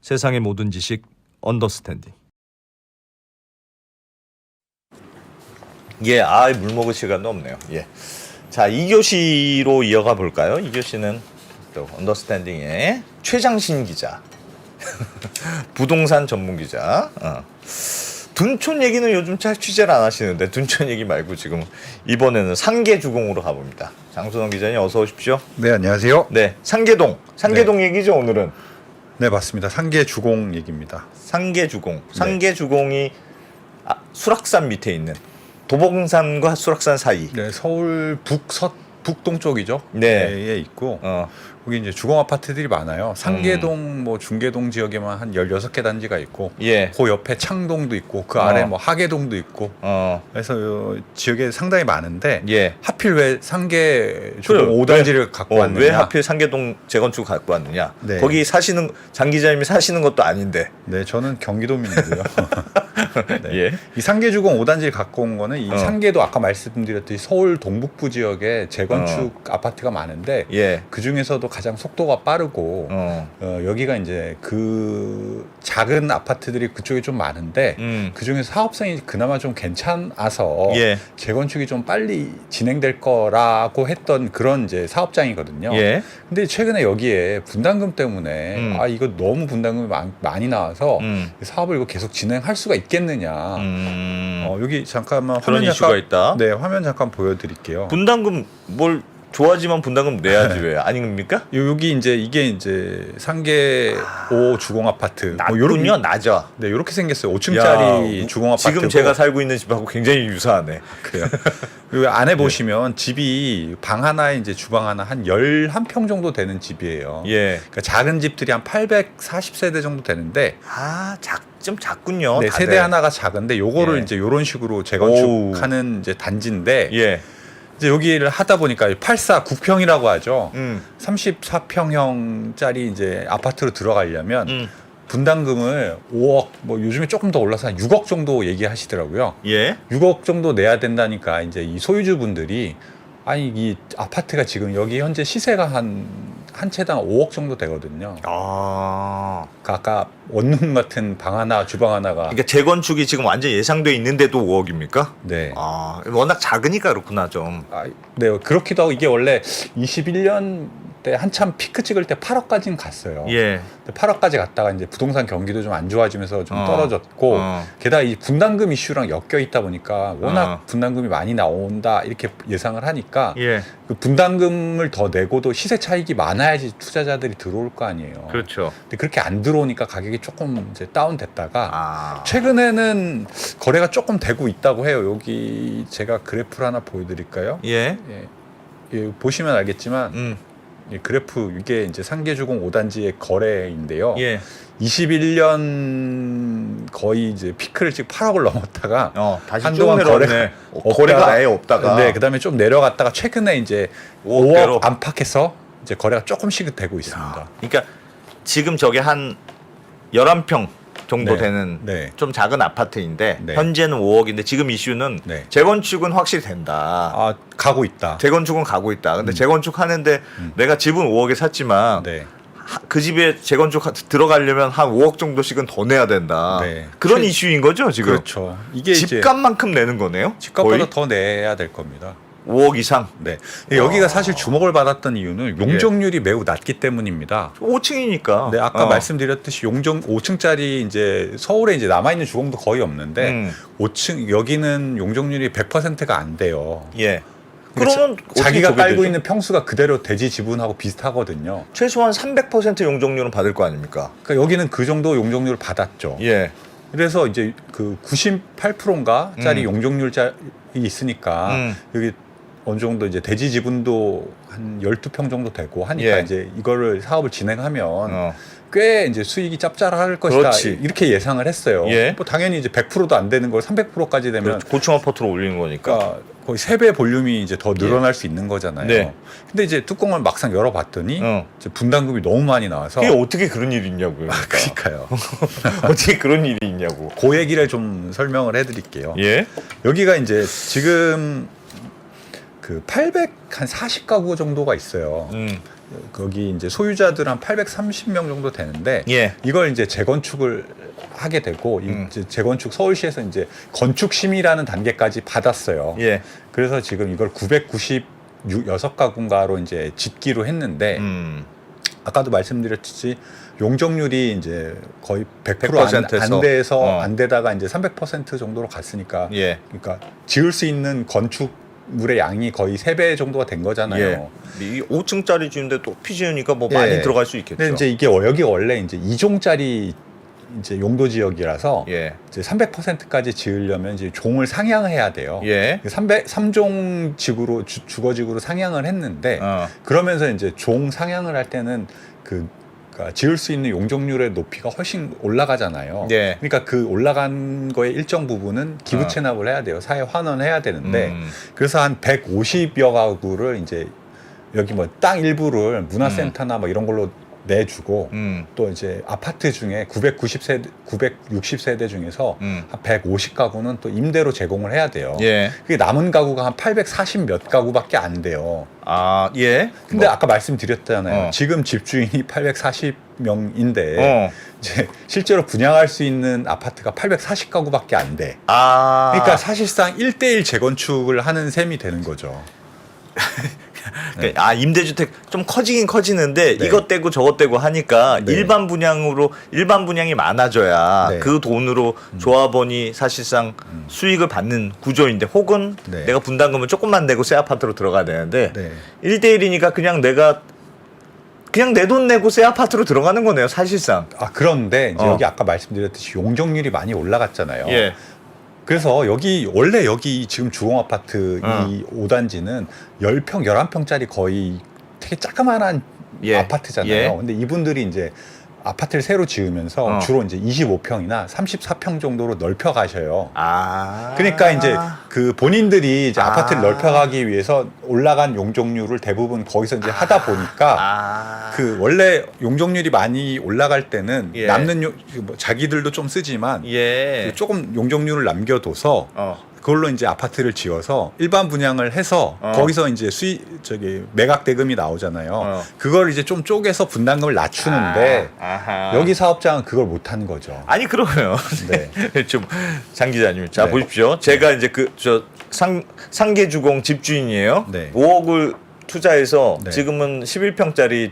세상의 모든 지식 언더스탠딩. 예, 물 먹을 시간도 없네요. 예. 자, 2교시로 이어가 볼까요? 2교시는 또 언더스탠딩의 최장신 기자. 부동산 전문 기자. 둔촌 얘기는 요즘 잘 취재를 안 하시는데 둔촌 얘기 말고 지금 이번에는 상계주공으로 가봅니다. 장순원 기자님 어서 오십시오. 네, 안녕하세요. 네, 상계동 얘기죠 오늘은. 네, 맞습니다. 상계주공 얘기입니다. 상계주공. 상계주공이 수락산 밑에 있는 도봉산과 수락산 사이. 네, 서울 북동 쪽이죠. 네. 에 있고 거기 이제 주공 아파트들이 많아요. 상계동, 뭐 중계동 지역에만 한 16개 단지가 있고, 예. 그 옆에 창동도 있고, 그 아래 뭐 하계동도 있고, 그래서 지역에 상당히 많은데, 예. 하필 왜 상계주공 5단지를 갖고 왔느냐? 왜 하필 상계동 재건축 갖고 왔느냐? 네. 거기 장 기자님이 사시는 것도 아닌데. 네, 저는 경기도민이고요. 네. 예. 이 상계주공 5단지를 갖고 온 거는 이 상계도 아까 말씀드렸듯이 서울 동북부 지역에 재건축 아파트가 많은데 예. 그 중에서도 가장 속도가 빠르고 여기가 이제 그 작은 아파트들이 그쪽에 좀 많은데 그 중에서 사업성이 그나마 좀 괜찮아서 예. 재건축이 좀 빨리 진행될 거라고 했던 그런 이제 사업장이거든요. 예. 근데 최근에 여기에 분담금 때문에 이거 너무 분담금이 많이 나와서 사업을 이거 계속 진행할 수가 있겠느냐. 여기 잠깐만 그런 화면 이슈가 있다. 네, 화면 잠깐 보여드릴게요. 분담금 뭘 좋아하지만 분담금 내야지 왜 아닙니까? 여기 이제 이게 이제 상계 5 주공 아파트. 낮군요, 낮아. 네, 이렇게 생겼어요. 5층짜리 주공 아파트. 지금 제가 살고 있는 집하고 굉장히 유사하네. 그래요. 그 안에 보시면 집이 방 하나에 이제 주방 하나 한 11평 정도 되는 집이에요. 예. 그러니까 작은 집들이 한 840세대 정도 되는데 좀 작군요. 네, 다들. 세대 하나가 작은데 요거를 예. 이제 요런 식으로 재건축하는 이제 단지인데 예. 이제 여기를 하다 보니까 849평이라고 하죠. 34평형짜리 이제 아파트로 들어가려면 분담금을 5억, 뭐 요즘에 조금 더 올라서 한 6억 정도 얘기하시더라고요. 예. 6억 정도 내야 된다니까 이제 이 소유주분들이 아니 이 아파트가 지금 여기 현재 시세가 한 채당 5억 정도 되거든요. 그러니까 아까 원룸 같은 방 하나, 주방 하나가. 그러니까 재건축이 지금 완전 예상돼 있는데도 5억입니까? 네. 워낙 작으니까 그렇구나 좀. 네, 그렇기도 하고 이게 원래 21년 때 한참 피크 찍을 때 8억까지는 갔어요. 예. 8억까지 갔다가 이제 부동산 경기도 좀 안 좋아지면서 좀 떨어졌고 게다가 이 분담금 이슈랑 엮여 있다 보니까 워낙 분담금이 많이 나온다 이렇게 예상을 하니까 예. 그 분담금을 더 내고도 시세 차익이 많아야지 투자자들이 들어올 거 아니에요. 그렇죠. 근데 그렇게 안 들어오니까 가격이 조금 이제 다운됐다가 최근에는 거래가 조금 되고 있다고 해요. 여기 제가 그래프를 하나 보여드릴까요? 예. 예, 보시면 알겠지만 이 그래프 이게 이제 상계주공 5단지의 거래인데요. 예. 21년 거의 이제 피크를 지금 8억을 넘었다가 다시 한동안 거래가 아예 없다가 네, 그다음에 좀 내려갔다가 최근에 이제 5억 안팎에서 이제 거래가 조금씩 되고 있습니다. 그러니까 지금 저게 한 11평 정도 네. 되는 네. 좀 작은 아파트인데 네. 현재는 5억인데 지금 이슈는 네. 재건축은 확실히 된다. 가고 있다. 재건축은 가고 있다. 근데 재건축 하는데 내가 집은 5억에 샀지만 네. 그 집에 재건축 들어가려면 한 5억 정도씩은 더 내야 된다. 네. 그런 이슈인 거죠 지금. 그렇죠. 이게 집값만큼 내는 거네요. 집값보다 거의? 더 내야 될 겁니다. 5억 이상. 네. 여기가 사실 주목을 받았던 이유는 용적률이 매우 낮기 때문입니다. 5층이니까. 네, 아까 말씀드렸듯이 5층짜리 이제 서울에 이제 남아 있는 주공도 거의 없는데 5층 여기는 용적률이 100%가 안 돼요. 예. 그러면 자기가 깔고 있는 평수가 그대로 대지 지분하고 비슷하거든요. 최소한 300% 용적률은 받을 거 아닙니까? 그러니까 여기는 그 정도 용적률을 받았죠. 예. 그래서 이제 그 98%인가짜리 용적률짜리 있으니까 여기 어느 정도 이제 대지 지분도 한 12평 정도 되고 하니까 예. 이제 이거를 사업을 진행하면 꽤 이제 수익이 짭짤할 것이다. 그렇지. 이렇게 예상을 했어요. 예. 뭐 당연히 이제 100%도 안 되는 걸 300%까지 되면 고층 아파트로 올리는 거니까. 그러니까 거의 3배 볼륨이 이제 더 늘어날 수 있는 거잖아요. 네. 근데 이제 뚜껑을 막상 열어봤더니 이제 분담금이 너무 많이 나와서 그게 어떻게 그런 일이 있냐고요. 그러니까요. 어떻게 그런 일이 있냐고. 그 얘기를 좀 설명을 해드릴게요. 예. 여기가 이제 지금 그 840가구 정도가 있어요. 거기 이제 소유자들 한 830명 정도 되는데 예. 이걸 이제 재건축을 하게 되고 이제 재건축 서울시에서 이제 건축 심의라는 단계까지 받았어요. 예. 그래서 지금 이걸 996가구인가로 이제 짓기로 했는데 아까도 말씀드렸듯이 용적률이 이제 거의 100% 안 돼서 안 되다가 이제 300% 정도로 갔으니까 예. 그러니까 지을 수 있는 건축물의 양이 거의 3배 정도가 된 거잖아요. 예. 이 5층짜리 지는데 높이 지으니까 뭐 예. 많이 들어갈 수 있겠죠. 근데 이제 이게 여기 원래 이제 2종짜리 이제 용도 지역이라서 예. 이제 300%까지 지으려면 이제 종을 상향해야 돼요. 예. 3종 지구로 주거지구로 상향을 했는데 그러면서 이제 종 상향을 할 때는 그러니까 지을 수 있는 용적률의 높이가 훨씬 올라가잖아요. 예. 그러니까 그 올라간 거의 일정 부분은 기부 체납을 해야 돼요. 사회 환원해야 되는데 그래서 한 150여 가구를 이제 여기 뭐 땅 일부를 문화센터나 뭐 이런 걸로 내주고 또 이제 아파트 중에 960세대 중에서 한 150가구는 또 임대로 제공을 해야 돼요. 예. 그게 남은 가구가 한 840 몇 가구밖에 안 돼요. 아, 예. 근데 아까 말씀드렸잖아요. 지금 집주인이 840명인데 이제 실제로 분양할 수 있는 아파트가 840가구밖에 안 돼. 아. 그러니까 사실상 1대1 재건축을 하는 셈이 되는 거죠. 아, 임대주택 좀 커지긴 커지는데 네. 이것 떼고 저것 떼고 하니까 네. 일반 분양이 많아져야 네. 그 돈으로 조합원이 사실상 수익을 받는 구조인데 혹은 네. 내가 분담금을 조금만 내고 새 아파트로 들어가야 되는데 네. 1대1이니까 그냥 내 돈 내고 새 아파트로 들어가는 거네요, 사실상. 아, 그런데 이제 여기 아까 말씀드렸듯이 용적률이 많이 올라갔잖아요. 예. 그래서 원래 여기 지금 주공 아파트 이 5단지는 10평, 11평짜리 거의 되게 자그마한 예. 아파트잖아요. 예. 근데 이분들이 이제 아파트를 새로 지으면서 주로 이제 25평이나 34평 정도로 넓혀 가셔요. 아. 그러니까 이제 그 본인들이 이제 아파트를 넓혀가기 위해서 올라간 용적률을 대부분 거기서 이제 하다 보니까 그 원래 용적률이 많이 올라갈 때는 예. 남는 뭐 자기들도 좀 쓰지만 예. 그 조금 용적률을 남겨둬서 그걸로 이제 아파트를 지어서 일반 분양을 해서 거기서 이제 매각 대금이 나오잖아요. 그걸 이제 좀 쪼개서 분담금을 낮추는데 여기 사업장은 그걸 못 한 거죠. 아니 그러면 네. 좀 장 기자님, 자 네. 보십시오. 제가 이제 상계주공 집주인이에요. 네. 5억을 투자해서 네. 지금은 11평짜리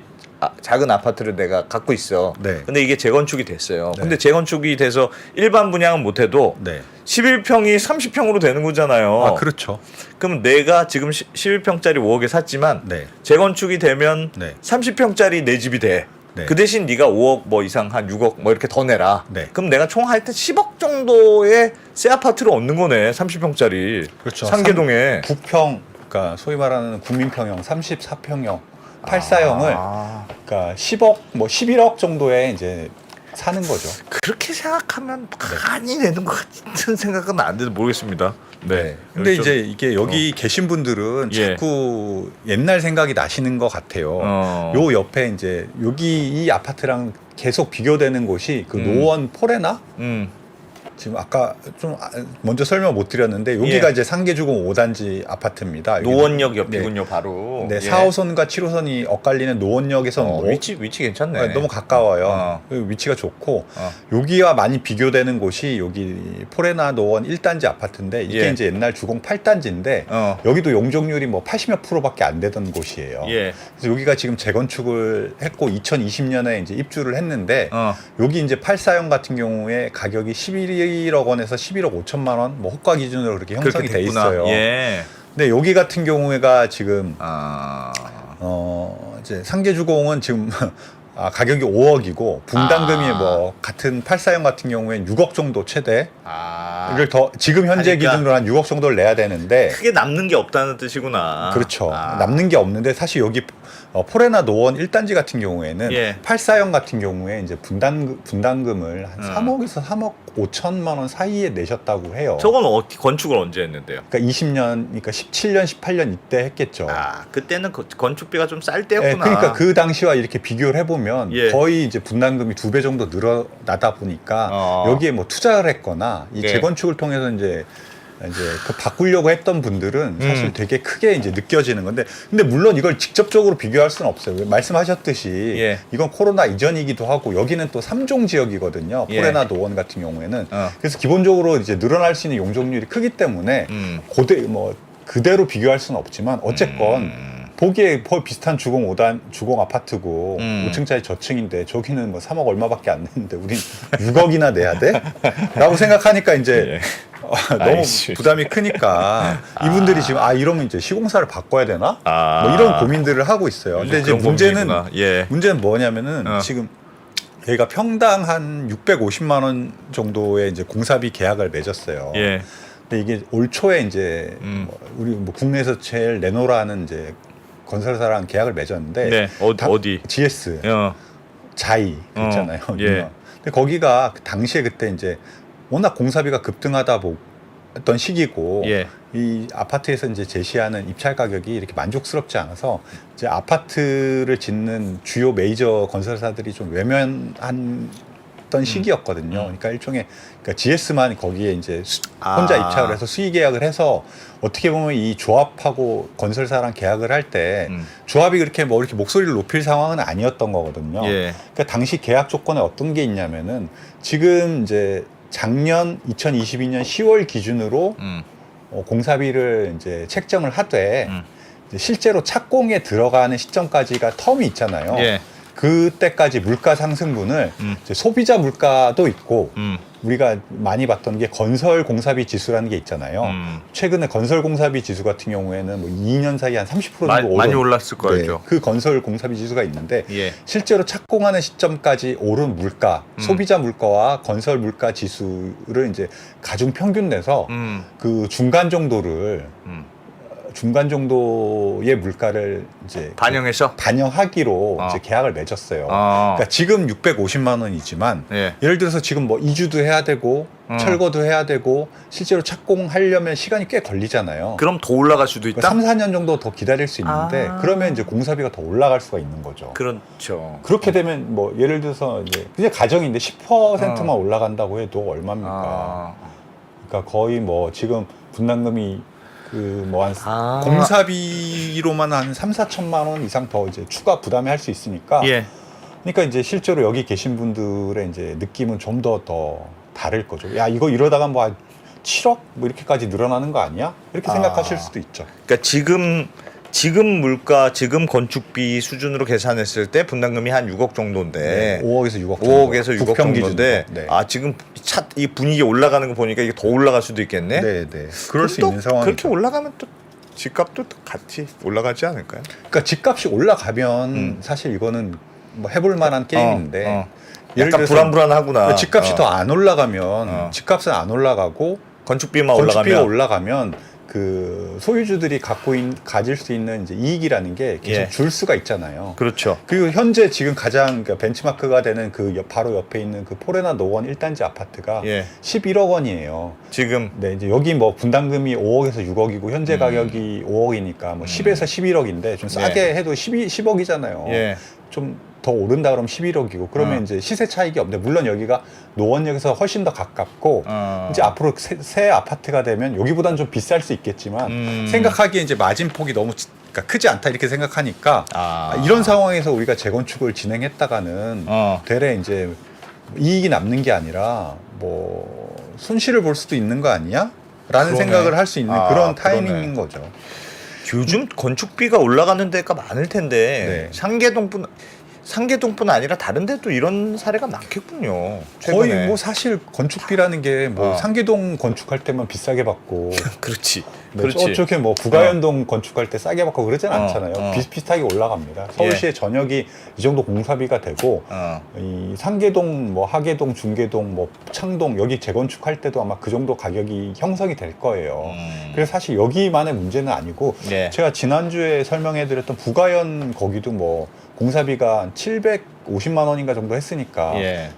작은 아파트를 내가 갖고 있어. 네. 근데 이게 재건축이 됐어요. 네. 근데 재건축이 돼서 일반 분양은 못해도 네. 11평이 30평으로 되는 거잖아요. 아, 그렇죠. 그럼 내가 지금 11평짜리 5억에 샀지만 네. 재건축이 되면 네. 30평짜리 내 집이 돼. 네. 그 대신 네가 5억 뭐 이상 한 6억 뭐 이렇게 더 내라. 네. 그럼 내가 총 하여튼 10억 정도의 새 아파트를 얻는 거네. 30평짜리. 그렇죠. 상계동에. 9평, 그러니까 소위 말하는 국민평형, 34평형, 84형을 그러니까 10억, 뭐 11억 정도에 이제 사는 거죠. 그렇게 생각하면 많이 내는 것 같은 생각은 안 돼도 모르겠습니다. 네. 근데 좀- 이제 이게 여기 계신 분들은 예. 자꾸 옛날 생각이 나시는 것 같아요. 요 옆에 이제 여기 이 아파트랑 계속 비교되는 곳이 그 노원 포레나? 지금 아까 좀 먼저 설명 못 드렸는데 여기가 예. 이제 상계주공 5단지 아파트입니다. 여기 노원역 옆이군요, 바로. 네, 예. 4호선과 7호선이 엇갈리는 노원역에서는 위치 괜찮네. 너무 가까워요. 그리고 위치가 좋고 여기와 많이 비교되는 곳이 여기 포레나 노원 1단지 아파트인데 이게 예. 이제 옛날 주공 8단지인데 여기도 용적률이 뭐 80몇 %밖에 안 되던 곳이에요. 예. 그래서 여기가 지금 재건축을 했고 2020년에 이제 입주를 했는데 여기 이제 84형 같은 경우에 가격이 11억 원에서 11억 5천만 원, 뭐 호가 기준으로 그렇게 형성이 돼 있어요. 예. 근데 여기 같은 경우에가 지금 아. 이제 상계주공은 지금 가격이 5억이고 분담금이 뭐 같은 84형 같은 경우에는 6억 정도 최대. 이걸 더 지금 현재 하니까 기준으로 한 6억 정도를 내야 되는데 크게 남는 게 없다는 뜻이구나. 그렇죠. 남는 게 없는데 사실 여기 포레나 노원 1단지 같은 경우에는 예. 84형 같은 경우에 이제 분담금을 한 3억에서 3억 5천만 원 사이에 내셨다고 해요. 저건 건축을 언제 했는데요? 그러니까 20년, 그러니까 17년, 18년 이때 했겠죠. 그때는 건축비가 좀 쌀 네, 때였구나. 그러니까 그 당시와 이렇게 비교를 해보면 예. 거의 이제 분담금이 2배 정도 늘어나다 보니까 여기에 뭐 투자를 했거나 이 네. 재건축을 통해서 이제 이제 그 바꾸려고 했던 분들은 사실 음. 되게 크게 이제 느껴지는 건데, 근데 물론 이걸 직접적으로 비교할 수는 없어요. 말씀하셨듯이 예. 이건 코로나 이전이기도 하고 여기는 또 3종 지역이거든요. 예. 포레나 노원 같은 경우에는. 어. 그래서 기본적으로 이제 늘어날 수 있는 용적률이 크기 때문에 그대로 비교할 수는 없지만 어쨌건 보기에 거의 비슷한 주공 아파트고 5층짜리 저층인데 저기는 뭐 3억 얼마밖에 안 내는데 우린 6억이나 내야 돼? 라고 생각하니까 이제 너무 아이씨. 부담이 크니까 이분들이 지금 이러면 이제 시공사를 바꿔야 되나? 아. 뭐 이런 고민들을 하고 있어요. 근데 이제 그런 고민이구나. 문제는 뭐냐면은 지금 여기가 평당 한 650만 원 정도의 이제 공사비 계약을 맺었어요. 예. 근데 이게 올 초에 이제 우리 뭐 국내에서 제일 내노라는 이제 건설사랑 계약을 맺었는데 네. 어디? GS 자이 있잖아요. 예. 근데 거기가 당시에 그때 이제 워낙 공사비가 급등하다 했던 시기고 예. 이 아파트에서 이제 제시하는 입찰 가격이 이렇게 만족스럽지 않아서 이제 아파트를 짓는 주요 메이저 건설사들이 좀 외면한 시기였거든요. 그러니까 일종의 GS만 거기에 이제 혼자 입찰을 해서 수의 계약을 해서 어떻게 보면 이 조합하고 건설사랑 계약을 할 때 조합이 그렇게 이렇게 목소리를 높일 상황은 아니었던 거거든요. 예. 그러니까 당시 계약 조건에 어떤 게 있냐면은 지금 이제 작년 2022년 10월 기준으로 공사비를 이제 책정을 하되 이제 실제로 착공에 들어가는 시점까지가 텀이 있잖아요. 예. 그때까지 물가 상승분을 이제 소비자 물가도 있고 우리가 많이 봤던 게 건설 공사비 지수라는 게 있잖아요. 최근에 건설 공사비 지수 같은 경우에는 뭐 2년 사이에 한 30% 정도 많이 올랐을 거죠. 네, 그 건설 공사비 지수가 있는데 예. 실제로 착공하는 시점까지 오른 물가, 소비자 물가와 건설 물가 지수를 이제 가중 평균 내서 그 중간 정도의 물가를 이제 반영하기로 이제 계약을 맺었어요. 그러니까 지금 650만 원이지만 예. 예를 들어서 지금 뭐 이주도 해야 되고 철거도 해야 되고 실제로 착공하려면 시간이 꽤 걸리잖아요. 그럼 더 올라갈 수도 있다? 그러니까 3, 4년 정도 더 기다릴 수 있는데 그러면 이제 공사비가 더 올라갈 수가 있는 거죠. 그렇죠. 그렇게 되면 뭐 예를 들어서 이제 그냥 가정인데 10%만 올라간다고 해도 얼마입니까? 그러니까 거의 뭐 지금 분담금이 공사비로만 한 3, 4천만 원 이상 더 이제 추가 부담이 할 수 있으니까. 예. 그러니까 이제 실제로 여기 계신 분들의 이제 느낌은 좀 더 다를 거죠. 야, 이거 이러다가 뭐 한 7억 뭐 이렇게까지 늘어나는 거 아니야? 이렇게 생각하실 수도 있죠. 그러니까 지금 물가, 지금 건축비 수준으로 계산했을 때 분담금이 한 6억 정도인데 네, 5억에서 6억 정도. 5억에서 6억 부평 정도인데 기준으로. 네. 지금 이 분위기 올라가는 거 보니까 이게 더 올라갈 수도 있겠네. 네. 그럴 수 또 있는 상황이죠. 그렇게 올라가면 또 집값도 또 같이 올라가지 않을까요? 그러니까 집값이 올라가면 사실 이거는 뭐 해볼 만한 게임인데 예를 약간 들어서 불안불안하구나. 집값이 더 안 올라가면 집값은 안 올라가고 건축비만 건축비가 올라가면 올라가면 그 소유주들이 가질 수 있는 이제 이익이라는 게 계속 예. 줄 수가 있잖아요. 그렇죠. 그리고 현재 지금 가장 벤치마크가 되는 바로 옆에 있는 그 포레나 노원 1단지 아파트가 예. 11억 원이에요. 지금 네, 이제 여기 뭐 분담금이 5억에서 6억이고 현재 가격이 5억이니까 뭐 10에서 11억인데 좀 싸게 해도 10억이잖아요. 예. 좀 더 오른다 그러면 11억이고 그러면 이제 시세 차익이 없는데 물론 여기가 노원역에서 훨씬 더 가깝고 이제 앞으로 새 아파트가 되면 여기보다는 좀 비쌀 수 있겠지만 생각하기에 이제 마진폭이 너무 그러니까 크지 않다 이렇게 생각하니까 이런 상황에서 우리가 재건축을 진행했다가는 되레 이제 이익이 남는 게 아니라 뭐 손실을 볼 수도 있는 거 아니야? 라는 생각을 할 수 있는 그런 타이밍인 거죠. 요즘 건축비가 올라가는 데가 많을 텐데 네. 상계동뿐 아니라 다른 데도 이런 사례가 많겠군요. 최근에. 거의 뭐 사실 건축비라는 게 뭐 상계동 건축할 때만 비싸게 받고 그렇지. 네, 그렇지. 저쪽에 뭐 부가연동 건축할 때 싸게 받고 그러진 않잖아요. 어. 비슷비슷하게 올라갑니다. 서울시의 전역이 이 정도 공사비가 되고 이 상계동, 뭐 하계동, 중계동, 뭐 창동 여기 재건축할 때도 아마 그 정도 가격이 형성이 될 거예요. 그래서 사실 여기만의 문제는 아니고 네. 제가 지난주에 설명해드렸던 부가연 거기도 뭐 공사비가 한 750만 원인가 정도 했으니까 예.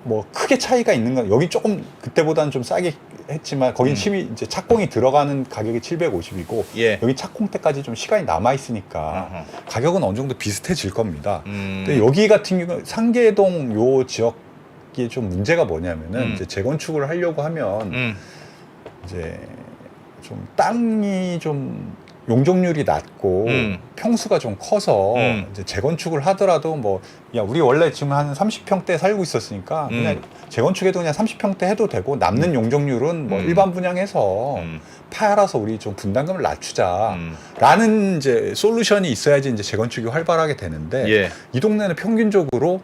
뭐 크게 차이가 있는 건 여기 조금 그때보다는 좀 싸게 했지만 거긴 이제 착공이 들어가는 가격이 750이고 예. 여기 착공 때까지 좀 시간이 남아 있으니까 가격은 어느 정도 비슷해질 겁니다. 근데 여기 같은 경우 상계동 요 지역이 좀 문제가 뭐냐면은 이제 재건축을 하려고 하면 이제 좀 땅이 좀 용적률이 낮고 평수가 좀 커서 이제 재건축을 하더라도 뭐 야 우리 원래 지금 한 30평대 살고 있었으니까 그냥 재건축해도 그냥 30평대 해도 되고 남는 용적률은 뭐 일반 분양해서 팔아서 우리 좀 분담금을 낮추자라는 이제 솔루션이 있어야지 이제 재건축이 활발하게 되는데 예. 이 동네는 평균적으로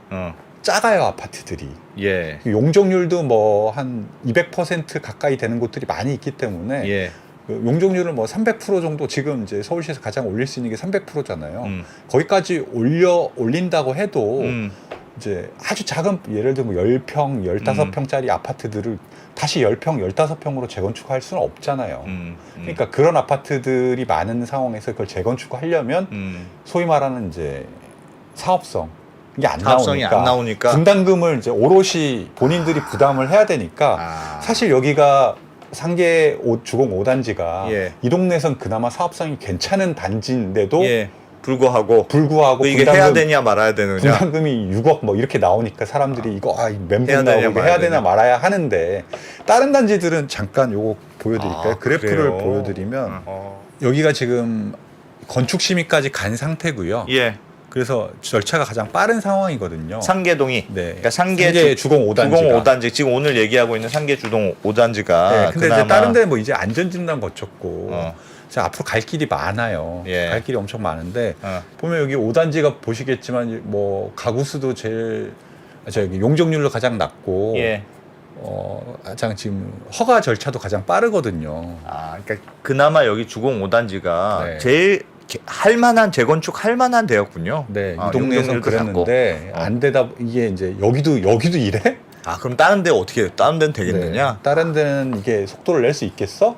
작아요 아파트들이. 예. 용적률도 뭐 한 200% 가까이 되는 곳들이 많이 있기 때문에 예. 그 용적률을 뭐 300% 정도 지금 이제 서울시에서 가장 올릴 수 있는 게 300%잖아요. 거기까지 올린다고 해도 이제 아주 작은 예를 들면 10평, 15평짜리 아파트들을 다시 10평, 15평으로 재건축할 수는 없잖아요. 그러니까 그런 아파트들이 많은 상황에서 그걸 재건축하려면 소위 말하는 이제 사업성 이게 사업성이 안 나오니까 분담금을 이제 오롯이 본인들이 부담을 해야 되니까 사실 여기가 상계 주공 5단지가 예. 이 동네에선 그나마 사업성이 괜찮은 단지인데도 예. 불구하고 분담금, 이게 해야 되냐 말아야 되느냐. 분담금이 6억 뭐 이렇게 나오니까 사람들이 이거 멘붕 해야 나오고 되냐, 이거 말아야 해야 되나 되냐. 말아야 하는데 다른 단지들은 잠깐 요거 보여드릴까요? 그래프를 그래요? 보여드리면 여기가 지금 건축 심의까지 간 상태고요. 예. 그래서 절차가 가장 빠른 상황이거든요. 상계동이. 네. 그러니까 상계 주공 5단지가. 주공 5단지 지금 오늘 얘기하고 있는 상계 주동 5단지가 네, 근데 이제 다른 데는 뭐 이제 안전진단 거쳤고 어. 자, 앞으로 갈 길이 많아요. 예. 갈 길이 엄청 많은데 어. 보면 여기 5단지가 보시겠지만 뭐 가구 수도 제일 저기 용적률로 가장 낮고 예. 가장 지금 허가 절차도 가장 빠르거든요. 그러니까 그나마 여기 주공 5단지가 네. 제일 할만한 재건축 할만한 데였군요. 네, 이 동네에서는 용적률도 그랬는데 작고. 안 되다 이게 이제 여기도 이래? 그럼 다른 데 어떻게 다른 데는 되겠느냐? 네, 다른 데는 이게 속도를 낼 수 있겠어?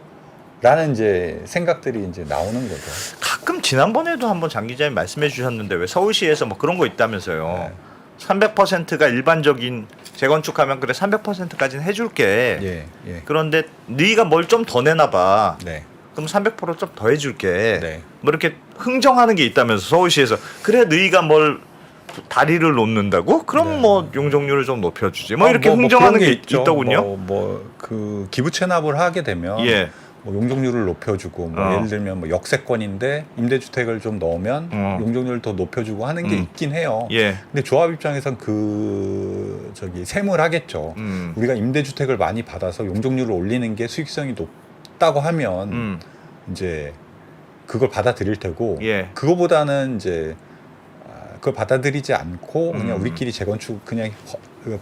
라는 이제 생각들이 이제 나오는 거죠. 가끔 지난번에도 한번 장 기자님 말씀해 주셨는데 왜 서울시에서 뭐 그런 거 있다면서요. 네. 300%가 일반적인 재건축하면 그래 300%까지는 해줄게. 예. 그런데 네가 뭘 좀 더 내나 봐. 네. 그럼 300% 좀 더 해줄게. 네. 뭐 이렇게 흥정하는 게 있다면서 서울시에서 그래 너희가 뭘 다리를 놓는다고? 그럼 네. 뭐 용적률을 좀 높여주지. 뭐 이렇게 흥정하는 게 있더군요. 그 기부 체납을 하게 되면 예. 뭐 용적률을 높여주고 뭐 예를 들면 뭐 역세권인데 임대주택을 좀 넣으면 용적률을 더 높여주고 하는 게 있긴 해요. 예. 근데 조합 입장에선 세무를 하겠죠. 우리가 임대주택을 많이 받아서 용적률을 올리는 게 수익성이 높다고 하면 이제 그걸 받아들일 테고 예. 그거보다는 이제 그걸 받아들이지 않고 그냥 우리끼리 재건축 그냥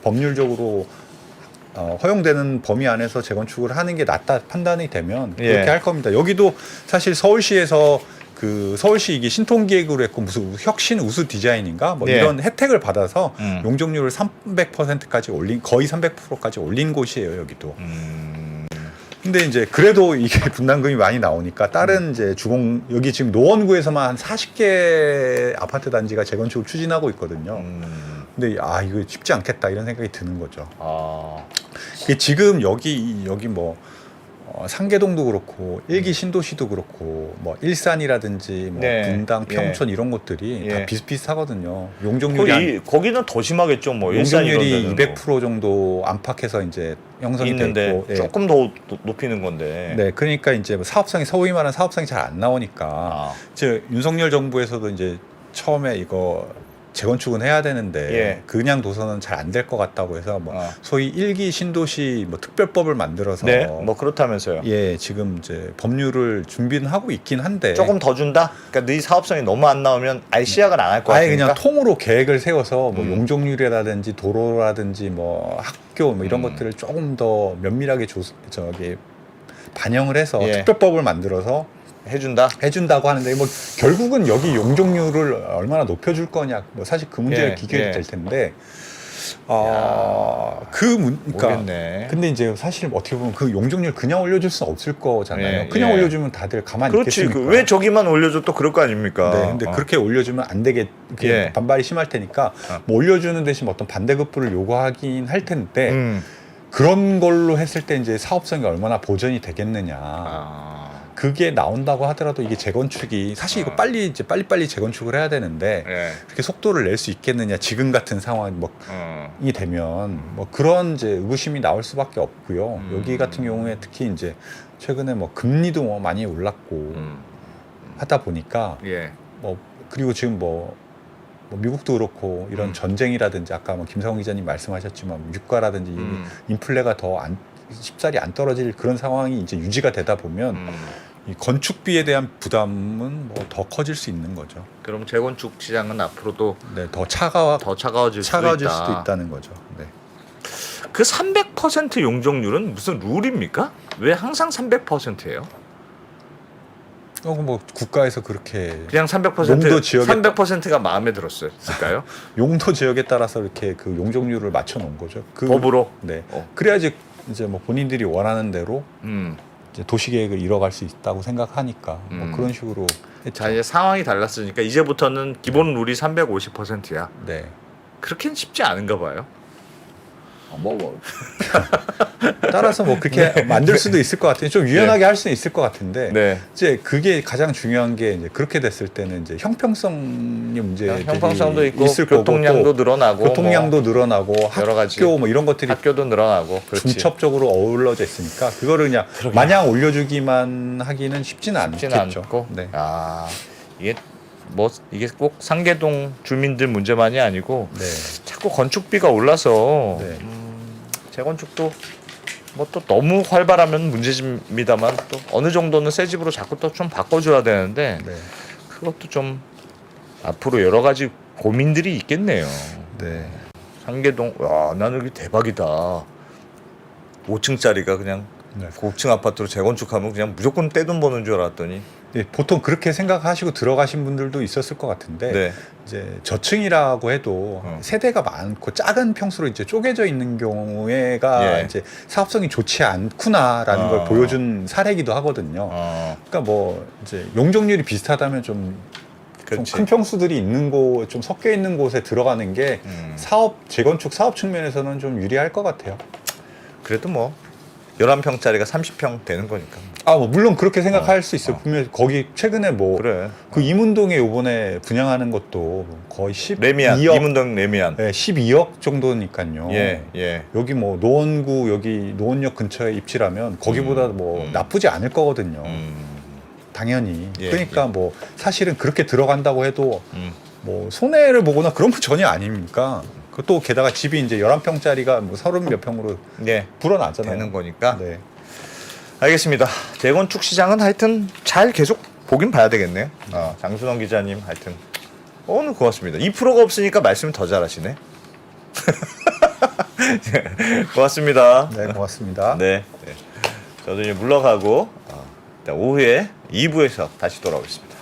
법률적으로 허용되는 범위 안에서 재건축을 하는 게 낫다 판단이 되면 그렇게 예. 할 겁니다. 여기도 사실 서울시에서 그 서울시 이게 신통기획으로 했고 무슨 혁신 우수 디자인인가 뭐 예. 이런 혜택을 받아서 용적률을 300%까지 거의 300%까지 올린 곳이에요 여기도. 근데 이제 그래도 이게 분담금이 많이 나오니까 다른 이제 여기 지금 노원구에서만 한 40개 아파트 단지가 재건축을 추진하고 있거든요. 근데 이거 쉽지 않겠다 이런 생각이 드는 거죠. 이게 지금 여기 뭐 상계동도 그렇고 일기 신도시도 그렇고 뭐 일산이라든지 뭐 네. 분당, 평촌 이런 곳들이 다 예. 비슷비슷하거든요. 용적률이 거기는 더 심하겠죠. 뭐 용적률이 200% 정도 안팎에서 이제 형성이 돼 있는데 있고 예. 조금 더 높이는 건데. 네, 그러니까 이제 소위 말하는 사업성이 잘 안 나오니까 이제 윤석열 정부에서도 이제 처음에 이거 재건축은 해야 되는데 예. 그냥 도서는 잘 안 될 것 같다고 해서 뭐 소위 일기 신도시 뭐 특별법을 만들어서 네, 뭐 그렇다면서요. 예, 지금 이제 법률을 준비는 하고 있긴 한데 조금 더 준다. 그러니까 네 사업성이 너무 안 나오면 아예 시작을 안 할 것 아예 같으니까. 그냥 통으로 계획을 세워서 뭐 용적률이라든지 도로라든지 뭐 학교 뭐 이런 것들을 조금 더 면밀하게 반영을 해서 예. 특별법을 만들어서 해준다고 하는데 뭐 결국은 여기 용적률을 얼마나 높여줄 거냐 뭐 사실 그 문제를 예, 기결이 예. 될 텐데 그러니까 모르겠네. 근데 이제 사실 어떻게 보면 그 용적률 그냥 올려줄 수 없을 거잖아요. 예, 그냥 예. 올려주면 다들 가만히 그렇지. 있겠습니까? 왜 저기만 올려줘 또 그럴 거 아닙니까? 네, 근데 그렇게 올려주면 안 되게 예. 반발이 심할 테니까 뭐 올려주는 대신 어떤 반대급부를 요구하긴 할 텐데 그런 걸로 했을 때 이제 사업성이 얼마나 보전이 되겠느냐. 그게 나온다고 하더라도 이게 재건축이 사실 이거 빨리 재건축을 해야 되는데 예. 그렇게 속도를 낼 수 있겠느냐 지금 같은 상황이 되면 뭐 그런 이제 의구심이 나올 수밖에 없고요. 여기 같은 경우에 특히 이제 최근에 뭐 금리도 뭐 많이 올랐고 하다 보니까 예. 뭐 그리고 지금 뭐 미국도 그렇고 이런 전쟁이라든지 아까 뭐 김상훈 기자님 말씀하셨지만 유가라든지 인플레가 더 쉽사리 안 떨어질 그런 상황이 이제 유지가 되다 보면 이 건축비에 대한 부담은 뭐 더 커질 수 있는 거죠. 그럼 재건축 시장은 앞으로도 네, 더 차가워질 수도 있다. 있다는 거죠. 네. 그 300% 용적률은 무슨 룰입니까? 왜 항상 300%예요? 뭐 국가에서 그렇게 그냥 300% 용도 지역에 300%가 마음에 들었을까요? 용도 지역에 따라서 이렇게 그 용적률을 맞춰 놓은 거죠. 그 법으로. 네. 그래야지 이제 뭐 본인들이 원하는 대로 이제 도시 계획을 이뤄갈 수 있다고 생각하니까 뭐 그런 식으로 했죠. 자, 이제 상황이 달랐으니까 이제부터는 기본 룰이 350%야. 네. 그렇게는 쉽지 않은가 봐요. 따라서 뭐 그렇게 만들 수도 있을 것 같아요. 좀 유연하게 할 수는 있을 것 같은데 네. 이제 그게 가장 중요한 게 이제 그렇게 됐을 때는 이제 형평성의 문제들이 형평성도 있고 있을 교통량도 거고, 늘어나고 교통량도 늘어나고 여러 가지. 학교 뭐 이런 것들이 학교도 늘어나고 그렇지. 중첩적으로 어우러져 있으니까 그거를 그냥 마냥 올려주기만 하기는 쉽지는 쉽지는 않겠죠. 않고. 네. 아, 이게 꼭 상계동 주민들 문제만이 아니고 네. 자꾸 건축비가 올라서 네. 재건축도 뭐 또 너무 활발하면 문제입니다만 또 어느 정도는 새 집으로 자꾸 또 좀 바꿔줘야 되는데 네. 그것도 좀 앞으로 여러 가지 고민들이 있겠네요. 네. 상계동, 와, 나는 여기 대박이다. 5층짜리가 그냥 네. 고층 아파트로 재건축하면 그냥 무조건 떼돈 버는 줄 알았더니. 네, 보통 그렇게 생각하시고 들어가신 분들도 있었을 것 같은데 네. 이제 저층이라고 해도 세대가 많고 작은 평수로 이제 쪼개져 있는 경우에가 예. 이제 사업성이 좋지 않구나라는 걸 보여준 사례이기도 하거든요. 그러니까 뭐 이제 용적률이 비슷하다면 좀 큰 평수들이 있는 곳, 좀 섞여 있는 곳에 들어가는 게 재건축 사업 측면에서는 좀 유리할 것 같아요. 그래도 뭐 11평짜리가 30평 되는 거니까. 뭐 물론 그렇게 생각할 수 있어요. 분명히 거기 최근에 뭐 그래. 그 이문동에 요번에 분양하는 것도 거의 12억 레미안, 이문동 레미안. 네, 12억 정도니까요. 예. 여기 뭐 노원구 여기 노원역 근처에 입지라면 거기보다 뭐 나쁘지 않을 거거든요. 당연히. 예, 그러니까 뭐 사실은 그렇게 들어간다고 해도 뭐 손해를 보거나 그런 건 전혀 아닙니까? 그것도 게다가 집이 이제 11평짜리가 뭐 30몇 평으로 예. 불어나잖아요. 되는 거니까. 네. 알겠습니다. 재건축 시장은 하여튼 잘 계속 보긴 봐야 되겠네요. 장순원 기자님 하여튼 오늘 고맙습니다. 2%가 없으니까 말씀 더 잘하시네. 고맙습니다. 네, 고맙습니다. 네. 저도 이제 물러가고 오후에 2부에서 다시 돌아오겠습니다.